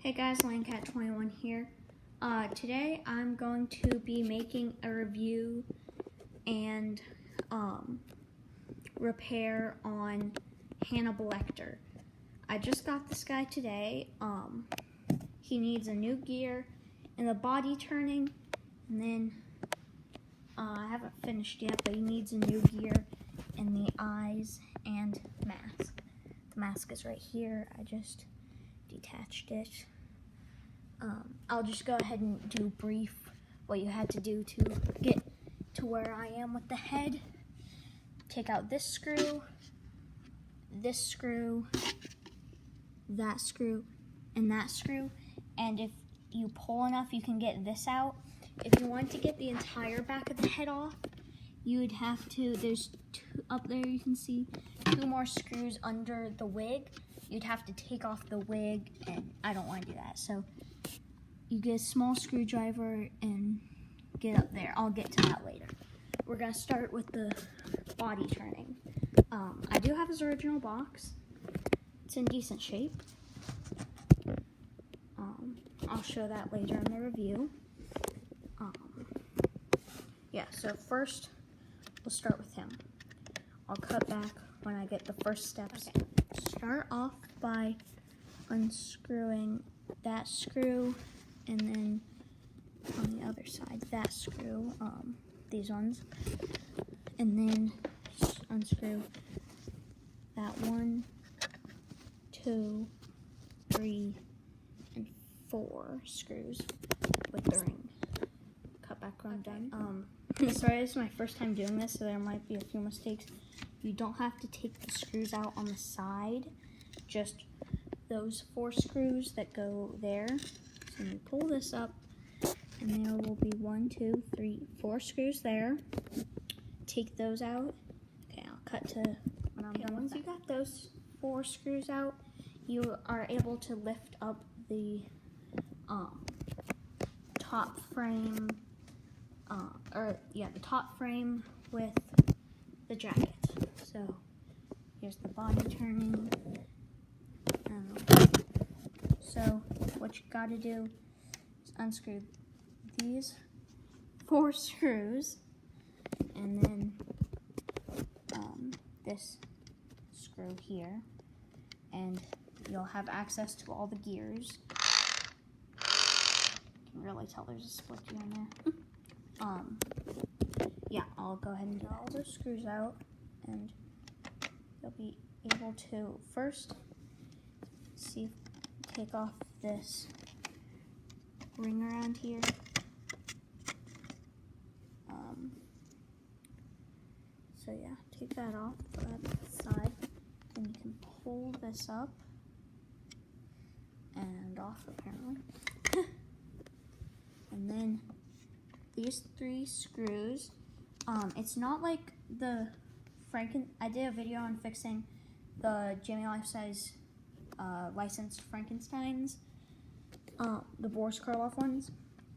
Hey guys, LandCat21 here. Today I'm going to be making a review and repair on Hannibal Lecter. I just got this guy today. He needs a new gear and the body turning, and then I haven't finished yet, but he needs a new gear and the eyes and mask. The mask is right here. I just detached it. I'll just go ahead and do brief what you had to do to get to where I am with the head. Take out this screw, that screw, and that screw, and if you pull enough you can get this out. If you want to get the entire back of the head off, you would have to, there's two up there, you can see 2 more screws under the wig. You'd have to take off the wig, and I don't want to do that. So you get a small screwdriver and get up there. I'll get to that later. We're gonna start with the body turning. I do have his original box. It's in decent shape. I'll show that later in the review. Yeah, so first we'll start with him. I'll cut back when I get the first steps. Okay. Start off by unscrewing that screw, and then on the other side that screw, these ones, and then unscrew that 1, 2, 3, and 4 screws with the ring. Cut back when I'm done. Sorry, this is my first time doing this, so there might be a few mistakes. You don't have to take the screws out on the side, just those 4 screws that go there. So you pull this up, and there will be 1, 2, 3, 4 screws there. Take those out. Okay, I'll cut to when I'm done. Once you got those 4 screws out, you are able to lift up the top frame, the top frame with the jacket. So here's the body turning. So what you gotta do is unscrew these 4 screws, and then this screw here, and you'll have access to all the gears. You can really tell there's a split on there. Yeah, I'll go ahead and get all those screws out, and you'll be able to first take off this ring around here. So yeah, take that off, put that to the side, then you can pull this up and off apparently. And then these 3 screws, it's not like the I did a video on fixing the Gemmy life-size licensed Frankensteins, the Boris Karloff ones.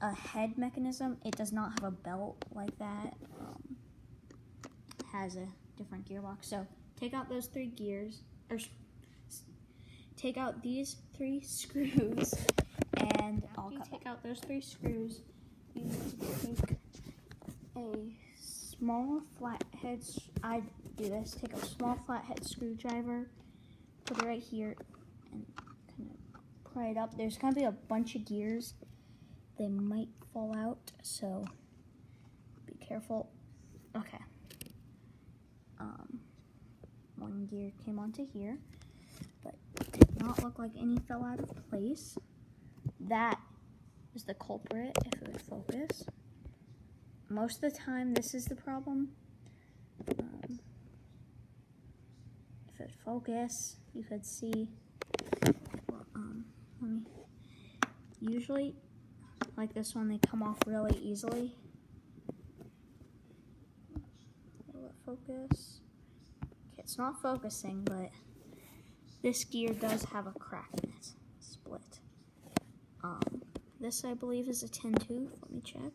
A head mechanism, it does not have a belt like that. It has a different gearbox. So take out those 3 gears, or take out these 3 screws, and after you take out those 3 screws, you need to take a small flathead, I do this, take a small flathead screwdriver, put it right here, and kind of pry it up. There's gonna be a bunch of gears. They might fall out, so be careful. Okay. 1 gear came onto here, but it did not look like any fell out of place. That is the culprit, if it would focus. Most of the time, this is the problem. If it focus, you could see. Usually, like this one, they come off really easily. Will it focus? Okay, it's not focusing, but this gear does have a crack in it, split. This I believe is a 10 tooth. Let me check.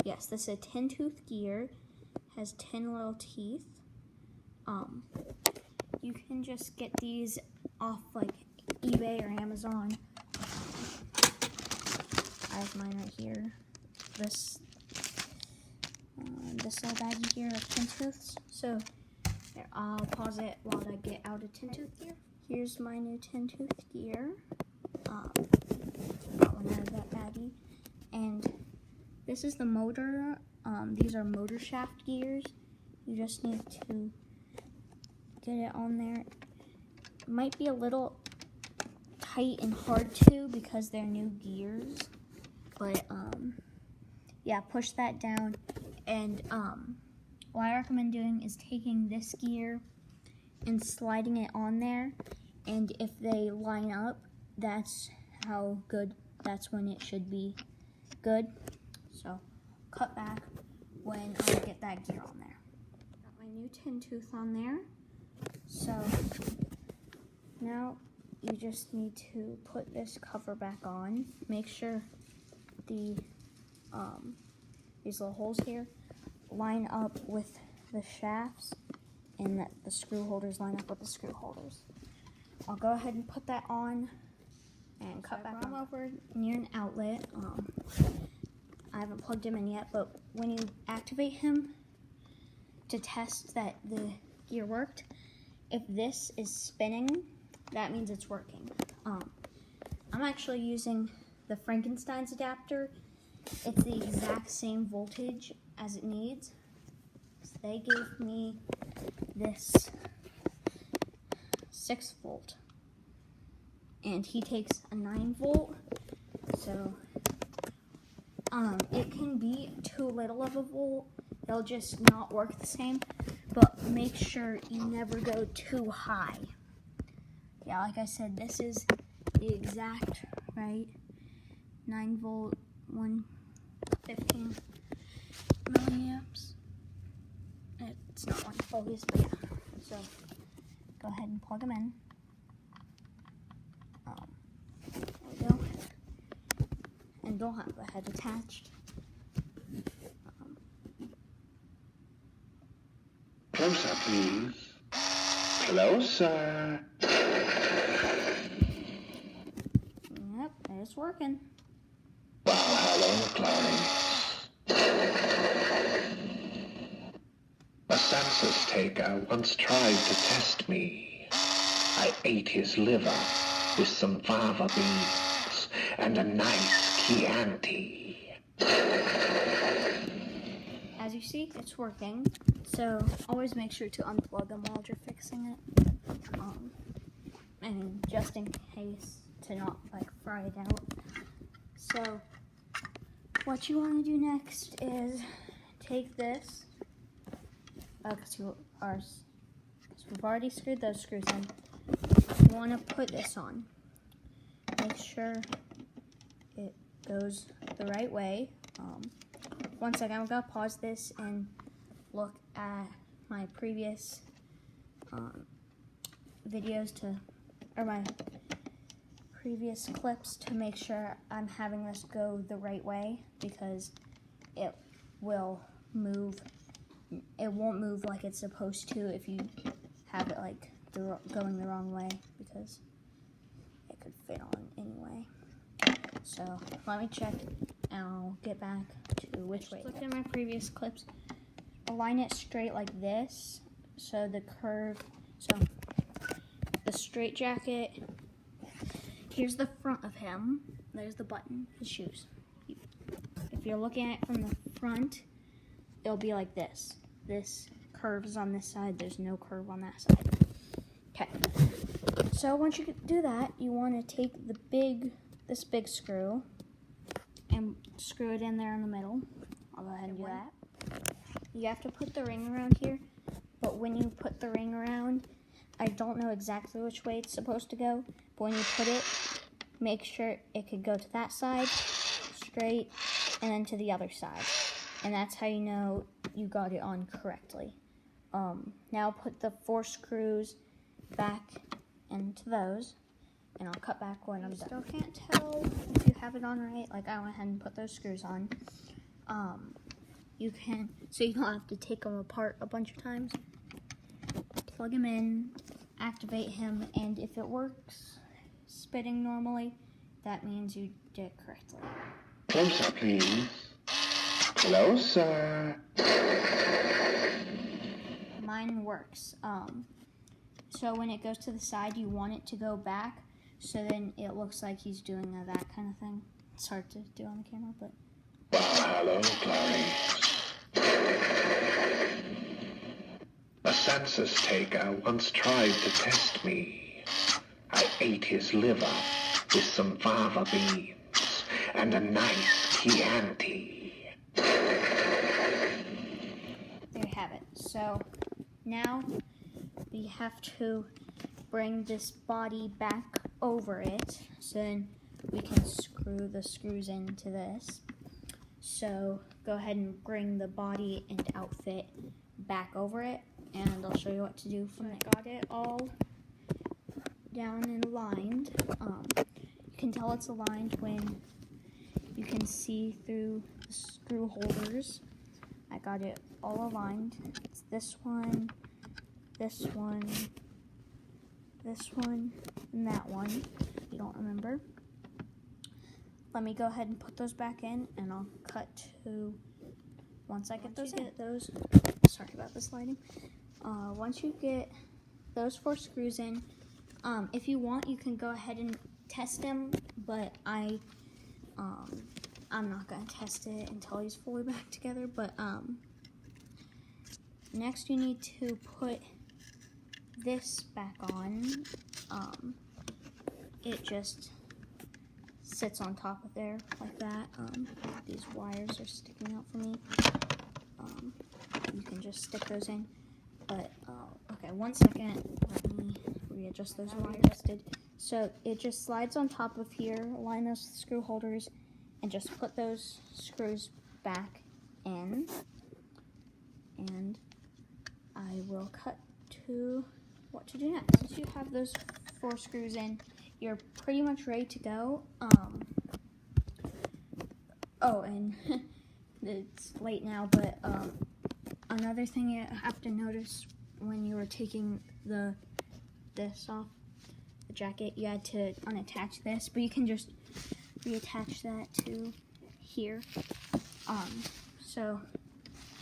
Yes, this is a 10 tooth gear. Has 10 little teeth. you can just get these off like eBay or Amazon. I have mine right here. This little baggie here of tin tooths. So here, I'll pause it while I get out a tin tooth gear. Here's my new tin tooth gear. Got one out of that baggie. And this is the motor. These are motor shaft gears. You just need to get it on there. It might be a little tight and hard too because they're new gears. But yeah, push that down. And what I recommend doing is taking this gear and sliding it on there. And if they line up, that's when it should be good. So cut back when I get that gear on there. Got my new tin tooth on there. So now you just need to put this cover back on. Make sure these little holes here line up with the shafts and that the screw holders line up with the screw holders. I'll go ahead and put that on and cut back on. I'm over near an outlet. I haven't plugged him in yet, but when you activate him to test that the gear worked, if this is spinning, that means it's working. I'm actually using the Frankenstein's adapter. It's the exact same voltage as it needs. So they gave me this 6 volt, and he takes a 9 volt. So it can be too little of a volt. They'll just not work the same. But make sure you never go too high. Yeah, like I said, this is the exact right 9 volt, 115 milliamps. It's not on focus, but yeah. So go ahead and plug them in. There we go. And they'll have the head attached. Closer, please. Closer. Yep, it's working. Wow, hello, clowning. A census taker once tried to test me. I ate his liver with some fava beans and a nice Chianti. As you see, it's working. So always make sure to unplug them while you're fixing it. And just in case to not like fry it out. So what you want to do next is take this. Because we've already screwed those screws in. You want to put this on. Make sure it goes the right way. 1 second, I'm going to pause this and look at my previous my previous clips to make sure I'm having this go the right way, because it will move. It won't move like it's supposed to if you have it like going the wrong way, because it could fit on anyway. So let me check and I'll get back to which way. Look at my previous clips. Align it straight like this, so the straight jacket, here's the front of him, there's the button, his shoes. If you're looking at it from the front, it'll be like this. This curve is on this side, there's no curve on that side. Okay, so once you do that, you want to take this big screw and screw it in there in the middle. I'll go ahead and do that. You have to put the ring around here, but when you put the ring around, I don't know exactly which way it's supposed to go, but when you put it, make sure it could go to that side, straight, and then to the other side. And that's how you know you got it on correctly. Now put the 4 screws back into those, and I'll cut back when I'm done. Still can't tell if you have it on right, like I went ahead and put those screws on. You can, so you don't have to take them apart a bunch of times. Plug them in, activate him, and if it works, spitting normally, that means you did it correctly. Closer, please. Closer. Mine works. So when it goes to the side, you want it to go back, so then it looks like he's doing that kind of thing. It's hard to do on the camera, but... Well, hello, Clarice. A census taker once tried to test me. I ate his liver with some fava beans and a nice Chianti. There you have it. So now we have to bring this body back over it, so then we can screw the screws into this. So go ahead and bring the body and outfit back over it, and I'll show you what to do from there. Got it all down and aligned. You can tell it's aligned when you can see through the screw holders. I got it all aligned. It's this one, this one, this one, and that one. If you don't remember. Let me go ahead and put those back in, and I'll cut to once I get those in. Sorry about this lighting. Once you get those 4 screws in, if you want, you can go ahead and test them, but I'm not gonna test it until he's fully back together. But next you need to put this back on. It just sits on top of there like that. These wires are sticking out for me. You can just stick those in. But okay, 1 second. Let me readjust those wires. So it just slides on top of here. Align those screw holders, and just put those screws back in. And I will cut to what to do next. Once you have those 4 screws in, you're pretty much ready to go. Oh, and it's late now, but another thing you have to notice when you were taking this off the jacket, you had to unattach this, but you can just reattach that to here. So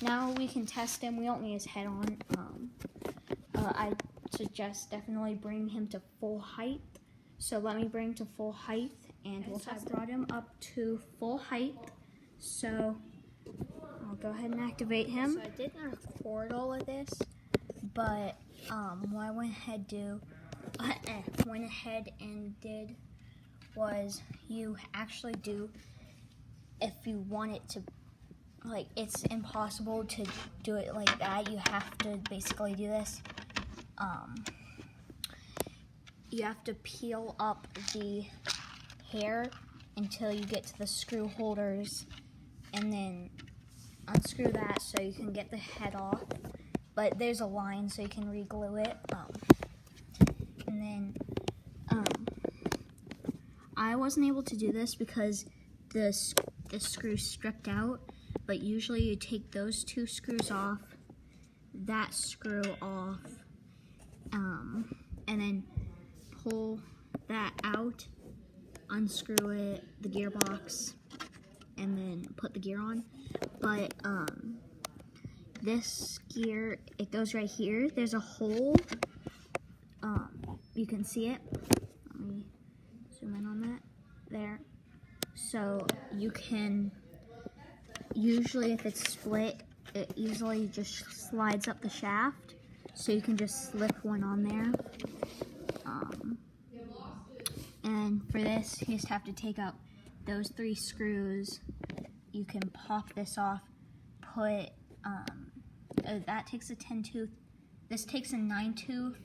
now we can test him. We don't need his head on. I suggest definitely bring him to full height. So let me bring to full height, and we'll test him. I brought him up to full height, so I'll go ahead and activate him. So I didn't record all of this, but what I went ahead and did was you actually do, if you want it to, like, it's impossible to do it like that. You have to basically do this. You have to peel up the hair until you get to the screw holders, and then unscrew that so you can get the head off. But there's a line so you can re-glue it. And then I wasn't able to do this because the screw's stripped out. But usually you take those 2 screws off, that screw off, and then pull that out, unscrew it, the gearbox, and then put the gear on. But this gear, it goes right here. There's a hole. You can see it. Let me zoom in on that. There. So you can, usually if it's split, it easily just slides up the shaft. So you can just slip one on there. And for this, you just have to take out those 3 screws. You can pop this off, put, that takes a 10 tooth, this takes a 9 tooth,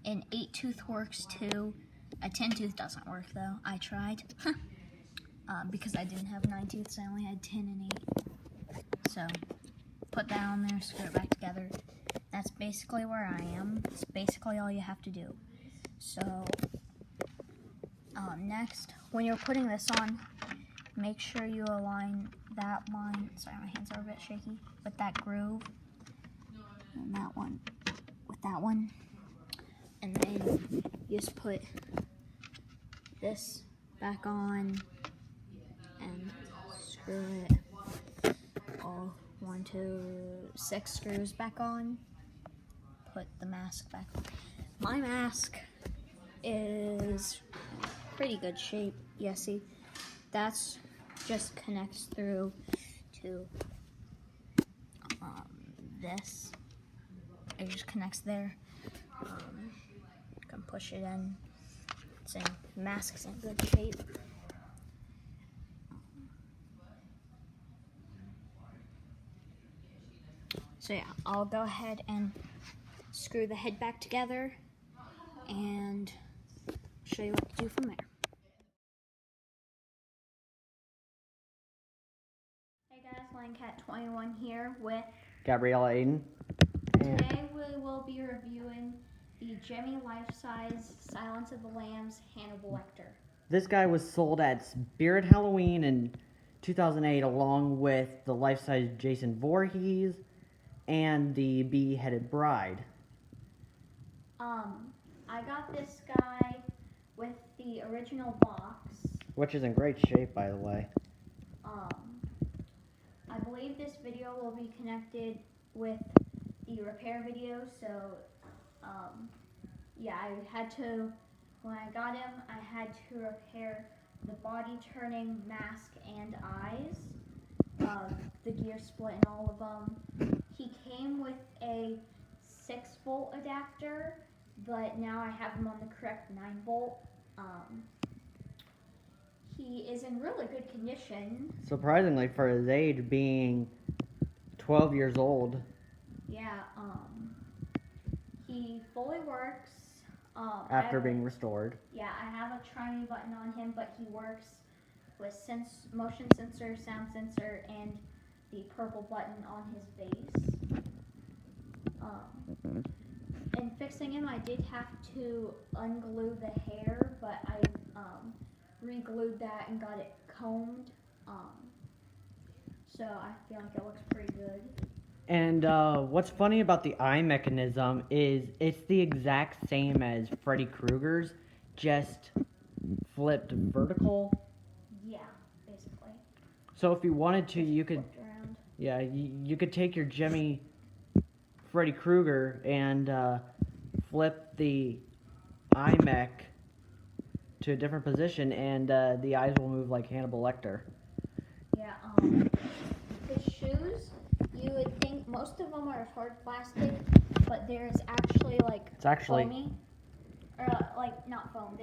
an 8 tooth works too. A 10 tooth doesn't work though, I tried, because I didn't have 9 tooths, I only had 10 and 8. So, put that on there, screw it back together. That's basically where I am. It's basically all you have to do. So, next, when you're putting this on, make sure you align that line, sorry, my hands are a bit shaky, with that groove, and that one, with that one, and then you just put this back on and screw it all 1, 2, 6 screws back on. Put the mask back on. My mask is pretty good shape. Yeah, see, that's just connects through to this. It just connects there. You can push it in. The mask's in good shape. So yeah, I'll go ahead and screw the head back together and show you what to do from there. Hey guys, LionCat21 here with Gabriella Aiden. Today we will be reviewing the Gemmy life-size Silence of the Lambs Hannibal Lecter. This guy was sold at Spirit Halloween in 2008 along with the life-size Jason Voorhees and the Bee-Headed Bride. I got this guy with the original box. Which is in great shape, by the way. I believe this video will be connected with the repair video, so yeah, when I got him, I had to repair the body turning mask and eyes, the gear split and all of them. He came with a 6-volt adapter, but now I have him on the correct 9-volt. He is in really good condition. Surprisingly, for his age, being 12 years old. Yeah, he fully works. After being restored. Yeah, I have a try me button on him, but he works with motion sensor, sound sensor, and the purple button on his base. In fixing him, I did have to unglue the hair, but I re-glued that and got it combed. So I feel like it looks pretty good. And what's funny about the eye mechanism is it's the exact same as Freddy Krueger's, just flipped vertical. Yeah, basically. So if you wanted to, you could, Flipped around. yeah, you could take your Gemmy Freddy Krueger and flip the eye mech to a different position, and the eyes will move like Hannibal Lecter. Yeah, his shoes, you would think most of them are hard plastic, but there's actually like foamy, or like not foam.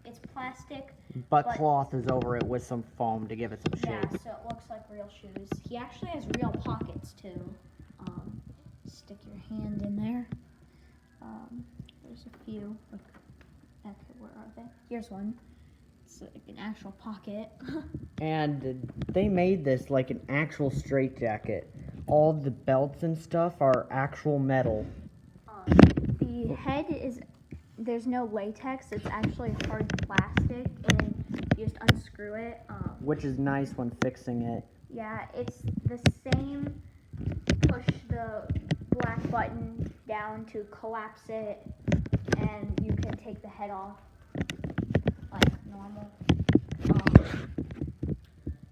It's plastic, but cloth is over it with some foam to give it some yeah, shape. so it looks like real shoes. He actually has real pockets too. Stick your hand in there. There's a few. Okay, where are they? Here's one. It's like an actual pocket. And they made this like an actual straitjacket. All the belts and stuff are actual metal. The head there's no latex. It's actually hard plastic, and you just unscrew it. Which is nice when fixing it. Yeah, it's the same. Push the black button down to collapse it, and you can take the head off like normal.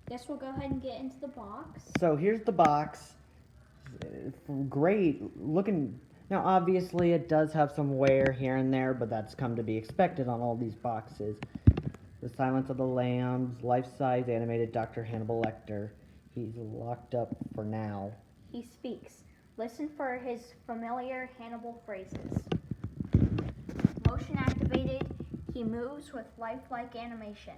Guess we'll go ahead and get into the box. So here's the box. Great looking. Now obviously it does have some wear here and there, but that's come to be expected on all these boxes. The Silence of the Lambs, life-size animated Dr. Hannibal Lecter. He's locked up for now. He speaks. Listen for his familiar Hannibal phrases. Motion activated. He moves with lifelike animation.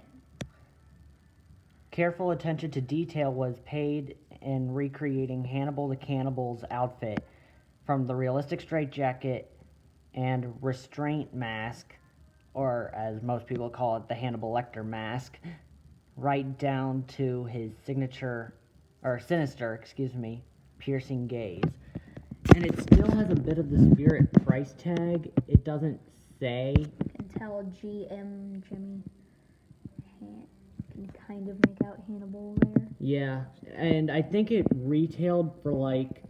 Careful attention to detail was paid in recreating Hannibal the Cannibal's outfit, from the realistic straitjacket and restraint mask, or as most people call it, the Hannibal Lecter mask, right down to his sinister, piercing gaze. And it still has a bit of the Spirit price tag. It doesn't say. You can tell GM Gemmy can kind of make out Hannibal there. Yeah, and I think it retailed for like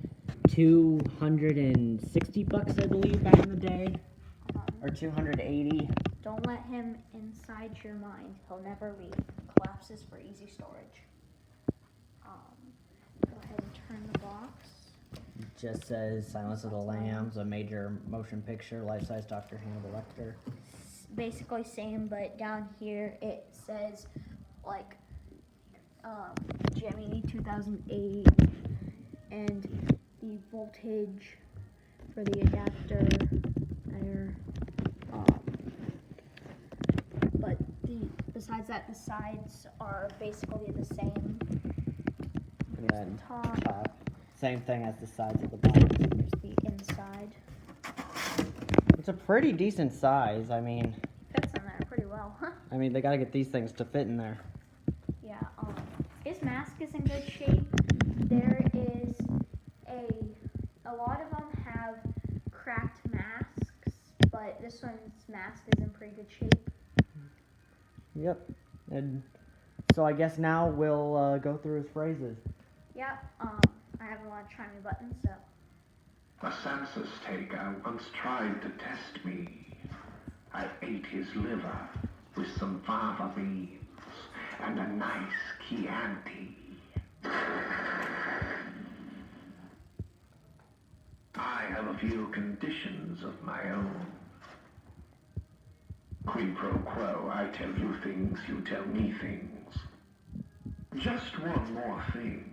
$260, I believe, back in the day. or 280. Don't let him inside your mind. He'll never leave. Collapses for easy storage. Go ahead and turn the box. It just says Silence of the Lambs, a major motion picture, life-size Dr. Hannibal Lecter. Basically same, but down here it says like Gemmy 2008 and the voltage for the adapter there. But besides that, the sides are basically the same. And then Top. same thing as the sides of the box. Here's the inside. It's a pretty decent size. I mean, Fits in there pretty well, huh? I mean, they gotta get these things to fit in there. Yeah. His mask is in good shape. There is a lot of them have cracked masks, but this one's mask is in pretty good shape. Yep. And so I guess now we'll go through his phrases. Yeah. I have a lot of chimey buttons, so. A census taker once tried to test me. I ate his liver with some fava beans and a nice Chianti. I have a few conditions of my own. Quid pro quo, I tell you things, you tell me things. Just one more thing.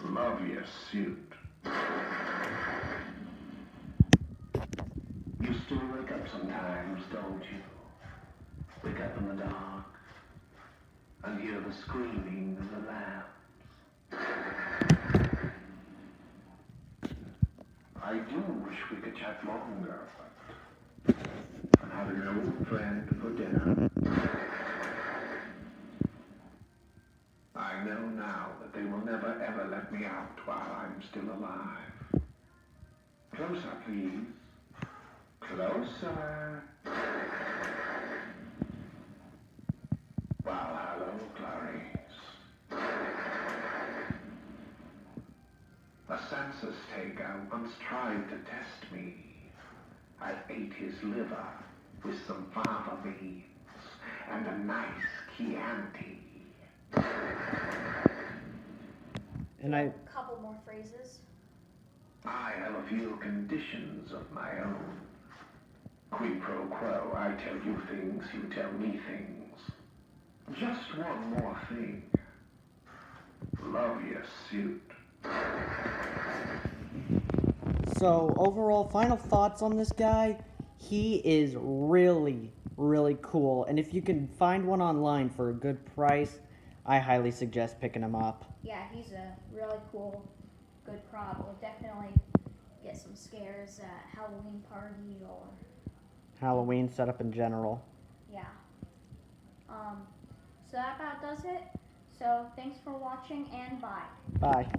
Love your suit. You still wake up sometimes, don't you? Wake up in the dark and hear the screaming of the lambs. I do wish we could chat longer, but I'm having an old friend for dinner. I know now that they will never ever let me out while I'm still alive. Closer, please. Closer. Well, hello, Clarice. A census taker once tried to test me. I ate his liver with some fava beans and a nice Chianti. And A couple more phrases. I have a few conditions of my own. Quid pro quo, I tell you things, you tell me things. Just one more thing. Love your suit. So overall, final thoughts on this guy. He is really, really cool. And if you can find one online for a good price, I highly suggest picking him up. Yeah, he's a really cool, good prop. Will definitely get some scares at Halloween party or Halloween setup in general. yeah. So that about does it. So thanks for watching and bye. Bye.